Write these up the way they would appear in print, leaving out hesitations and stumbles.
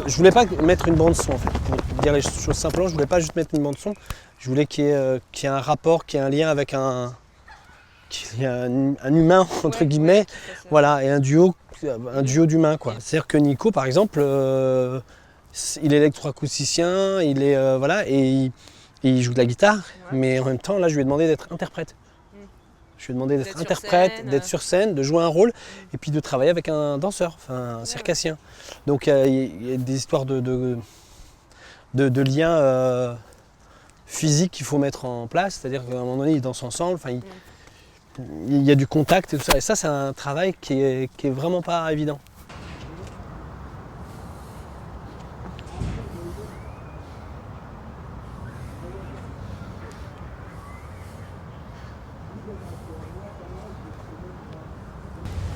Je voulais pas mettre une bande son en fait. Pour dire les choses simplement, je voulais pas juste mettre une bande son. Je voulais qu'il y ait un rapport, qu'il y ait un lien avec un humain entre guillemets, voilà, et un duo d'humains quoi. C'est-à-dire que Nico par exemple, il est électroacousticien, il est voilà, et il joue de la guitare, mais en même temps là je lui ai demandé d'être interprète. Je lui ai demandé d'être interprète, d'être sur scène, de jouer un rôle, et puis de travailler avec un danseur, enfin un circassien. Donc il y a des histoires de liens physiques qu'il faut mettre en place, c'est-à-dire qu'à un moment donné ils dansent ensemble, enfin, il y a du contact et tout ça. Et ça c'est un travail qui est vraiment pas évident.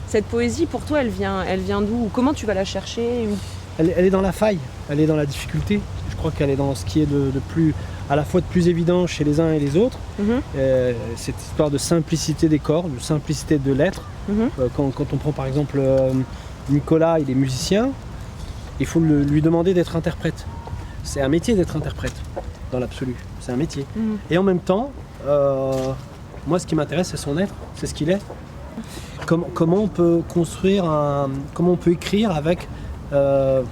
Cette poésie, pour toi, elle vient d'où? Comment tu vas la chercher? Elle est dans la faille, elle est dans la difficulté. Je crois qu'elle est dans ce qui est de plus, à la fois de plus évident chez les uns et les autres. Cette histoire de simplicité des corps, de simplicité de l'être. Quand on prend par exemple Nicolas, il est musicien, il faut lui demander d'être interprète. C'est un métier d'être interprète, dans l'absolu. C'est un métier. Et en même temps, moi ce qui m'intéresse c'est son être, c'est ce qu'il est. Comment on peut construire comment on peut écrire avec le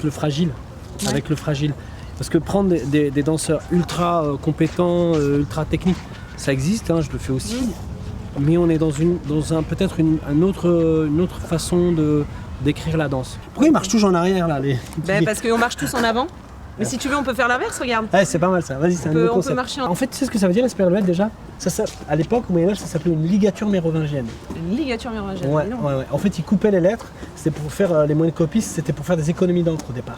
fragile, avec le fragile. Parce que prendre des danseurs ultra compétents, ultra techniques, ça existe, hein, je le fais aussi. Mais on est dans peut-être une autre façon d'écrire la danse. Pourquoi ils marchent tous en arrière là Parce qu'on marche tous en avant. Mais si tu veux, on peut faire l'inverse, regarde. Ouais, c'est pas mal ça, vas-y, c'est un nouveau concept. On peut marcher En fait, tu sais ce que ça veut dire l'espagnolette déjà? À l'époque, au Moyen-Âge, ça s'appelait une ligature mérovingienne. Une ligature mérovingienne? Ouais. En fait, ils coupaient les lettres, c'était pour faire les monocopistes, c'était pour faire des économies d'encre au départ.